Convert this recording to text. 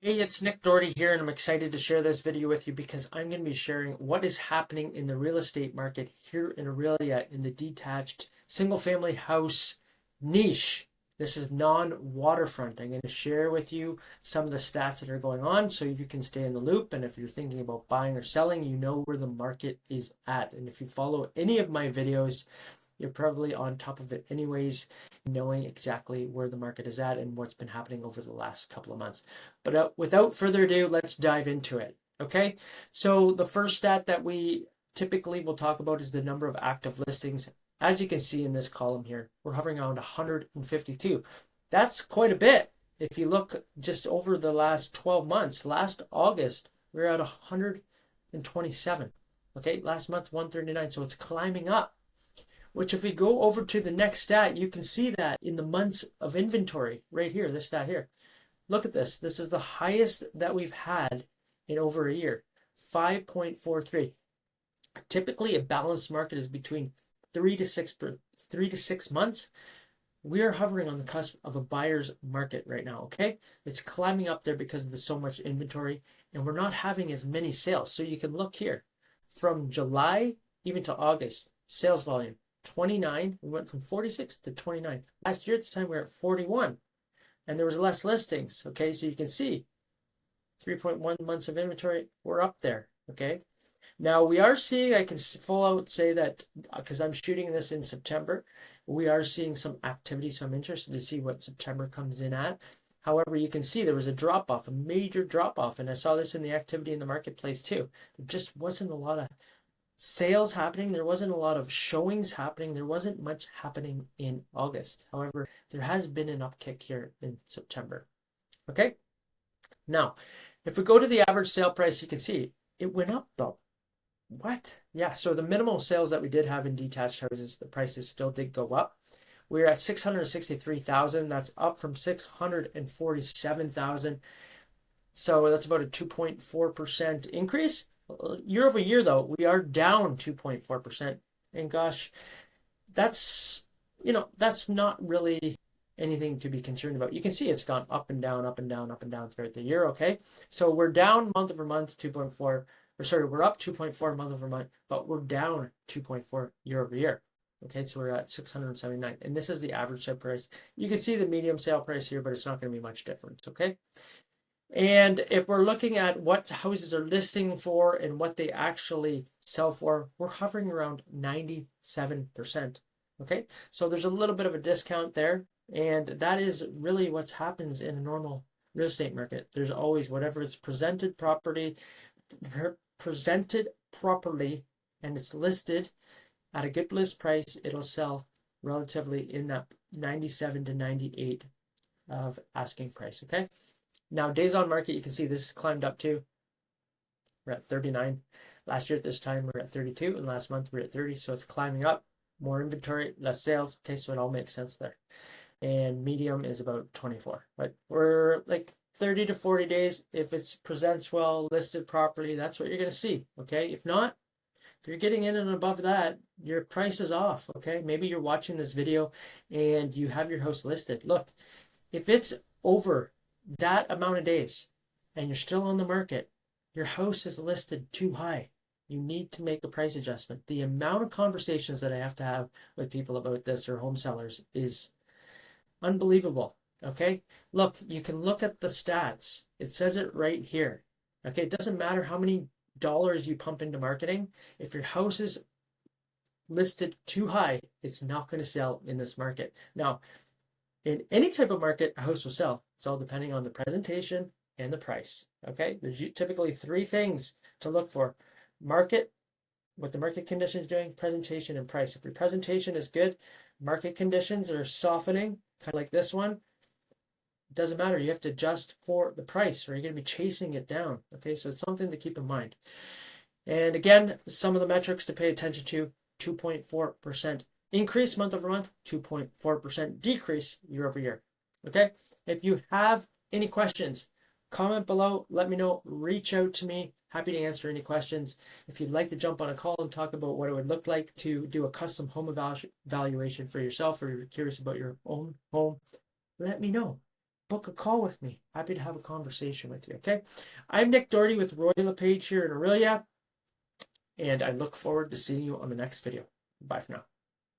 Hey, it's Nick Doherty here, and I'm excited to share this video with you because I'm going to be sharing what is happening in the real estate market here in Orillia in the detached single family house niche. This is non-waterfront. I'm going to share with you some of the stats that are going on so you can stay in the loop. And if you're thinking about buying or selling, you know where the market is at. And if you follow any of my videos, you're probably on top of it anyways, knowing exactly where the market is at and what's been happening over the last couple of months. But without further ado, let's dive into it. Okay, so the first stat that we typically will talk about is the number of active listings. As you can see in this column here, we're hovering around 152. That's quite a bit. If you look just over the last 12 months, last August, we were at 127. Okay, last month 139, so it's climbing up. Which if we go over to the next stat, you can see that in the months of inventory right here, this stat here. Look at this. This is the highest that we've had in over a year, 5.43. Typically, a balanced market is between 3 to 6 months. We are hovering on the cusp of a buyer's market right now. Okay, it's climbing up there because there's so much inventory, and we're not having as many sales. So you can look here from July even to August, sales volume 29. We went from 46 to 29. Last year at this time we were at 41, and there was less listings. Okay, so you can see 3.1 months of inventory. We're up there. Okay, now we are seeing, I can full out say that because I'm shooting this in September, we are seeing some activity. So I'm interested to see what September comes in at. However, you can see there was a drop off, a major drop off, and I saw this in the activity in the marketplace too. There just wasn't a lot of sales happening. There wasn't a lot of showings happening. There wasn't much happening in August. However, there has been an upkick here in September. Okay. Now, if we go to the average sale price, you can see it went up though. What? Yeah. So the minimal sales that we did have in detached houses, the prices still did go up. We're at 663,000. That's up from 647,000. So that's about a 2.4% increase. Year over year, though, we are down 2.4%. And gosh, that's, that's not really anything to be concerned about. You can see it's gone up and down, up and down, up and down throughout the year, okay? So we're down month over month 2.4, or sorry, we're up 2.4 month over month, but we're down 2.4 year over year. Okay, so we're at 679. And this is the average sale price. You can see the medium sale price here, but it's not going to be much difference, okay? And if we're looking at what houses are listing for and what they actually sell for, we're hovering around 97%. Okay, so there's a little bit of a discount there, and that is really what happens in a normal real estate market. There's always whatever is presented properly, and it's listed at a good list price, it'll sell relatively in that 97 to 98 of asking price. Okay. Now, days on market, you can see this climbed up too. We're at 39. Last year at this time, we were at 32, and last month we were at 30. So it's climbing up. More inventory, less sales. Okay, so it all makes sense there. And medium is about 24. But we're like 30 to 40 days. If it presents well, listed properly, that's what you're going to see. Okay, if not, if you're getting in and above that, your price is off. Okay, maybe you're watching this video and you have your house listed. Look, if it's over that amount of days and you're still on the market, your house is listed too high. You need to make a price adjustment. The amount of conversations that I have to have with people about this or home sellers is unbelievable. Okay, look, you can look at the stats. It says it right here. Okay, it doesn't matter how many dollars you pump into marketing. If your house is listed too high, it's not going to sell in this market. Now, in any type of market, a house will sell. It's all depending on the presentation and the price. Okay, there's typically three things to look for: market, what the market condition is doing, presentation, and price. If your presentation is good, market conditions are softening, kind of like this one, it doesn't matter. You have to adjust for the price or you're going to be chasing it down. Okay, so it's something to keep in mind. And again, some of the metrics to pay attention to: 2.4% increase month over month, 2.4% decrease year over year. Okay, if you have any questions, comment below, let me know, reach out to me. Happy to answer any questions. If you'd like to jump on a call and talk about what it would look like to do a custom home evaluation for yourself, or you're curious about your own home, let me know. book a call with me. Happy to have a conversation with you, okay? I'm Nick Doherty with Roy LePage here in Orillia, and I look forward to seeing you on the next video. Bye for now.